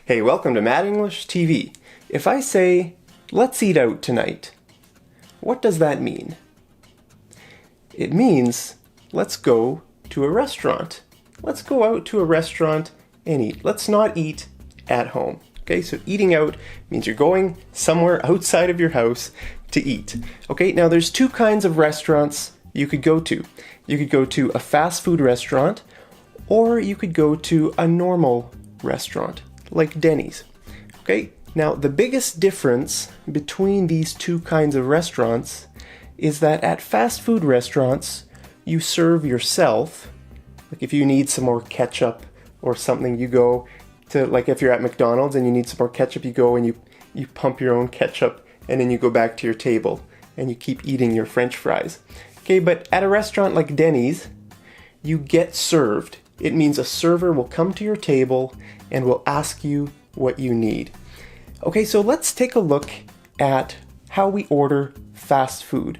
Hey, welcome to Mad English TV. If I say, let's eat out tonight, what does that mean? It means, let's go to a restaurant. Let's go out to a restaurant and eat. Let's not eat at home. Okay, so eating out means you're going somewhere outside of your house to eat. Okay, now there's two kinds of restaurants you could go to. You could go to a fast food restaurant, or you could go to a normal restaurant, like Denny's. Okay, now the biggest difference between these two kinds of restaurants is that at fast food restaurants, you serve yourself. Like if you need some more ketchup or something, you go to, like if you're at McDonald's and you need some more ketchup, you go and you pump your own ketchup and then you go back to your table and you keep eating your French fries. Okay, but at a restaurant like Denny's, you get served. It means a server will come to your table and will ask you what you need. Okay, so let's take a look at how we order fast food.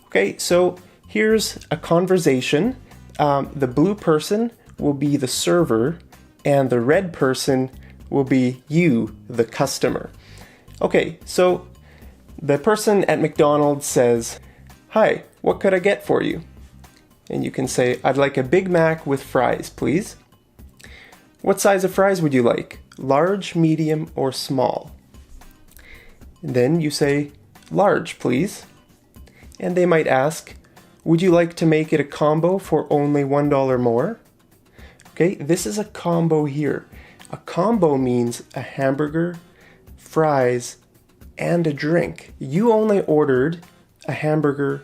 Okay, so here's a conversation. The blue person will be the server and the red person will be you, the customer. Okay, so the person at McDonald's says, "Hi, what could I get for you?" And you can say, "I'd like a Big Mac with fries, please." "What size of fries would you like? Large, medium, or small?" And then you say, "Large, please." And they might ask, "Would you like to make it a combo for only $1 more?" Okay, this is a combo here. A combo means a hamburger, fries, and a drink. You only ordered a hamburger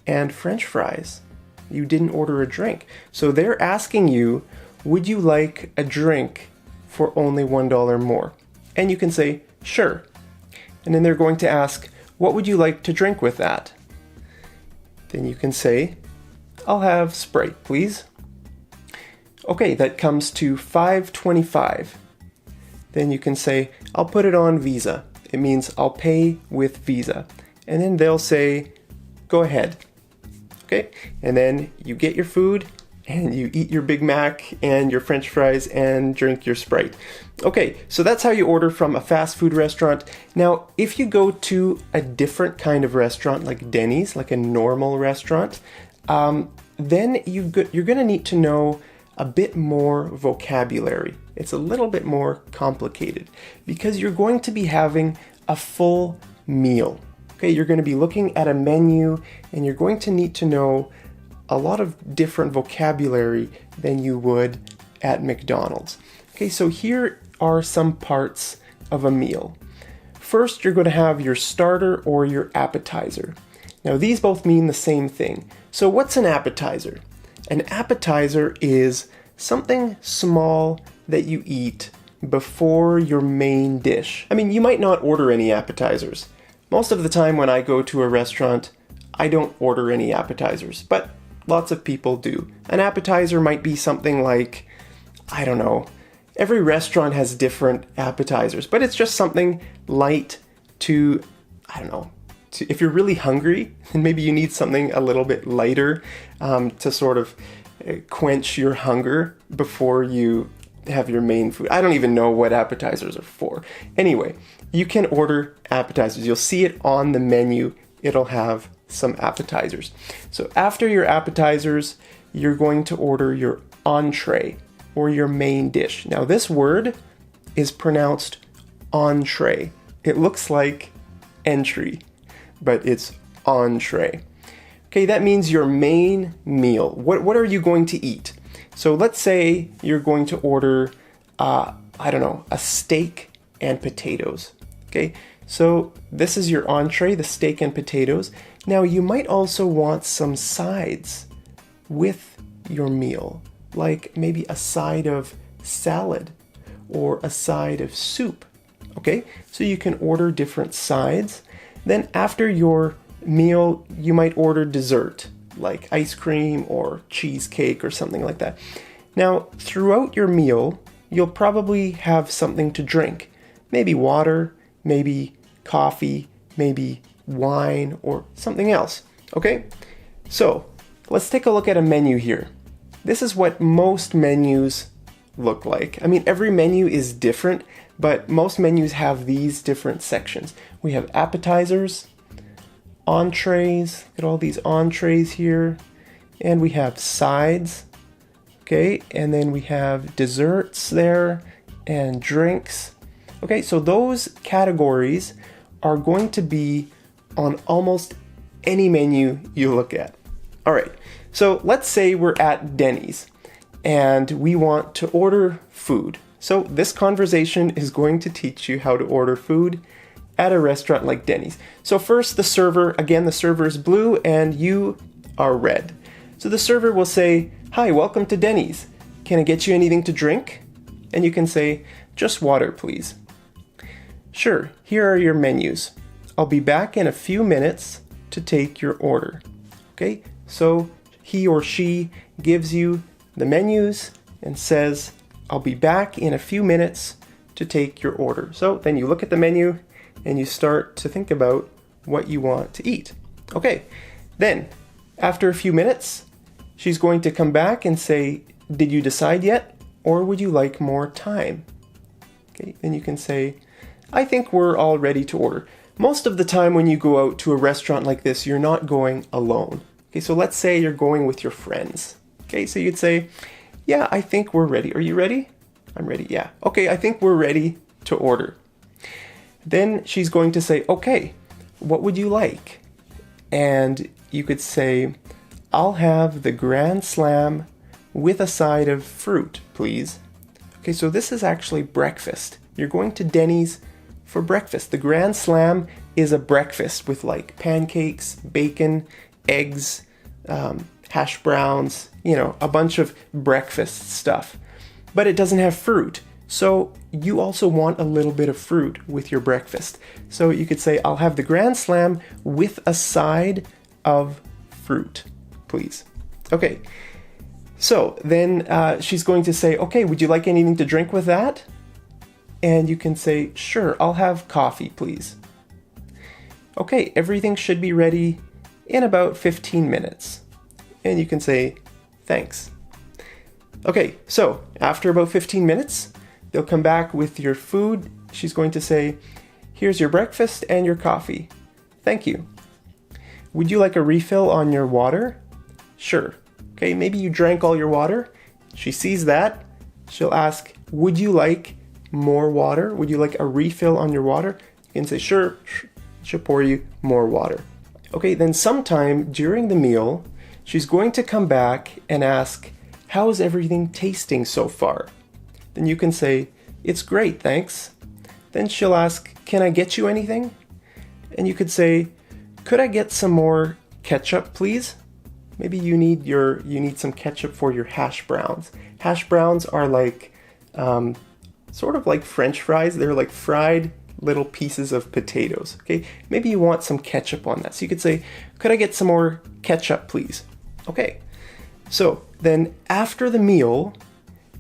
and French fries. You didn't order a drink. So they're asking you, would you like a drink for only $1 more? And you can say, sure. And then they're going to ask, what would you like to drink with that? Then you can say, I'll have Sprite, please. Okay, that comes to $5.25. Then you can say, I'll put it on Visa. It means I'll pay with Visa. And then they'll say, go ahead. Okay, and then you get your food and you eat your Big Mac and your French fries and drink your Sprite. Okay, so that's how you order from a fast food restaurant. Now, if you go to a different kind of restaurant like Denny's, like a normal restaurant, then you're going to need to know a bit more vocabulary. It's a little bit more complicated because you're going to be having a full meal. Okay, you're going to be looking at a menu and you're going to need to know a lot of different vocabulary than you would at McDonald's. Okay, so here are some parts of a meal. First, you're going to have your starter or your appetizer. Now, these both mean the same thing. So what's an appetizer? An appetizer is something small that you eat before your main dish. I mean, you might not order any appetizers. Most of the time when I go to a restaurant, I don't order any appetizers, but lots of people do. An appetizer might be something like, I don't know, every restaurant has different appetizers, but it's just something light to, I don't know, if you're really hungry, then maybe you need something a little bit lighter to sort of quench your hunger before you have your main food. I don't even know what appetizers are for. Anyway, you can order appetizers. You'll see it on the menu. It'll have some appetizers. So after your appetizers, you're going to order your entree or your main dish. Now this word is pronounced entree. It looks like entry, but it's entree. Okay, that means your main meal. What are you going to eat? So let's say you're going to order, I don't know, a steak and potatoes. Okay, so this is your entree, the steak and potatoes. Now you might also want some sides with your meal, like maybe a side of salad or a side of soup. Okay, so you can order different sides. Then after your meal, you might order dessert, like ice cream or cheesecake or something like that. Now, throughout your meal, you'll probably have something to drink. Maybe water, maybe coffee, maybe wine, or something else. Okay? So, let's take a look at a menu here. This is what most menus look like. I mean, every menu is different, but most menus have these different sections. We have appetizers, entrees, look at all these entrees here, and we have sides, okay, and then we have desserts there and drinks. Okay, so those categories are going to be on almost any menu you look at. All right, so let's say we're at Denny's and we want to order food. So this conversation is going to teach you how to order food at a restaurant like Denny's. So first, the server is blue and you are red. So the server will say, "Hi, welcome to Denny's. Can I get you anything to drink?" And you can say, "Just water, please." "Sure, here are your menus. I'll be back in a few minutes to take your order." Okay, so he or she gives you the menus and says, "I'll be back in a few minutes to take your order." So then you look at the menu and you start to think about what you want to eat. Okay, then after a few minutes, she's going to come back and say, "Did you decide yet? Or would you like more time?" Okay, then you can say, "I think we're all ready to order." Most of the time when you go out to a restaurant like this, you're not going alone. Okay, so let's say you're going with your friends. Okay, so you'd say, "Yeah, I think we're ready. Are you ready?" "I'm ready, yeah." "Okay, I think we're ready to order." Then she's going to say, "Okay, what would you like?" And you could say, "I'll have the Grand Slam with a side of fruit, please." Okay, so this is actually breakfast. You're going to Denny's for breakfast. The Grand Slam is a breakfast with like pancakes, bacon, eggs, hash browns, a bunch of breakfast stuff. But it doesn't have fruit. So you also want a little bit of fruit with your breakfast. So you could say, "I'll have the Grand Slam with a side of fruit, please." Okay, so then she's going to say, "Okay, would you like anything to drink with that?" And you can say, "Sure, I'll have coffee, please." Okay, everything should be ready in about 15 minutes. And you can say, "Thanks." Okay, so after about 15 minutes, they'll come back with your food. She's going to say, "Here's your breakfast and your coffee. Thank you. Would you like a refill on your water?" "Sure." Okay, maybe you drank all your water. She sees that. She'll ask, "Would you like more water? Would you like a refill on your water?" You can say, "Sure." She'll pour you more water. Okay, then sometime during the meal, she's going to come back and ask, "How's everything tasting so far?" Then you can say, "It's great, thanks." Then she'll ask, "Can I get you anything?" And you could say, "Could I get some more ketchup, please?" Maybe you need some ketchup for your hash browns. Hash browns are like sort of like French fries. They're like fried little pieces of potatoes. Okay, maybe you want some ketchup on that. So you could say, "Could I get some more ketchup, please?" Okay, so then after the meal,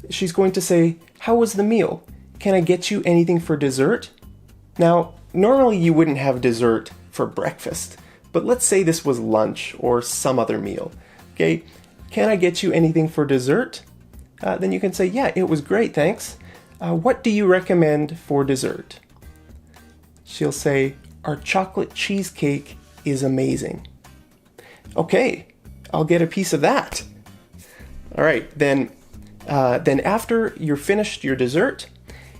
she's going to say, "How was the meal? Can I get you anything for dessert?" Now, normally you wouldn't have dessert for breakfast, but let's say this was lunch or some other meal. Okay, "Can I get you anything for dessert?" Then you can say, "Yeah, it was great, thanks. What do you recommend for dessert?" She'll say, "Our chocolate cheesecake is amazing." "Okay, I'll get a piece of that." All right, then after you're finished your dessert,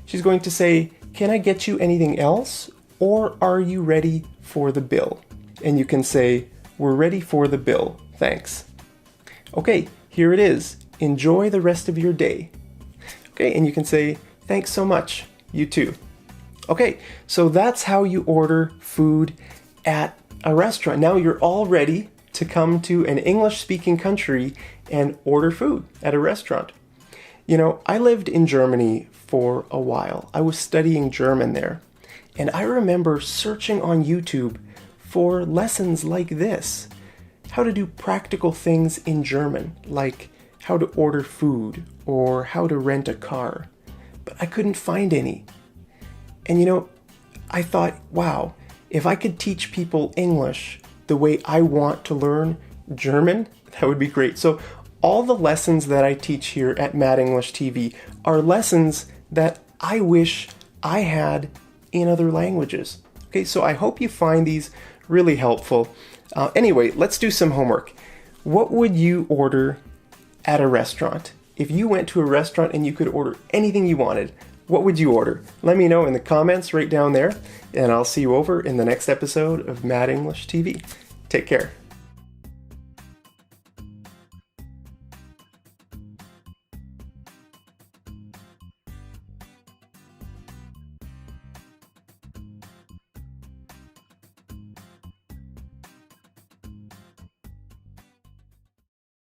she's going to say, "Can I get you anything else, or are you ready for the bill?" And you can say, "We're ready for the bill, thanks." Okay, here it is. Enjoy the rest of your day. Okay, and you can say, "Thanks so much. You too." Okay, so that's how you order food at a restaurant. Now you're all ready to come to an English-speaking country and order food at a restaurant. I lived in Germany for a while. I was studying German there. And I remember searching on YouTube for lessons like this. How to do practical things in German, like how to order food or how to rent a car. But I couldn't find any. And I thought, wow, if I could teach people English the way I want to learn German, that would be great. So all the lessons that I teach here at Mad English TV are lessons that I wish I had in other languages. Okay, so I hope you find these really helpful. Anyway, let's do some homework. What would you order at a restaurant? If you went to a restaurant and you could order anything you wanted, what would you order? Let me know in the comments right down there, and I'll see you over in the next episode of Mad English TV. Take care.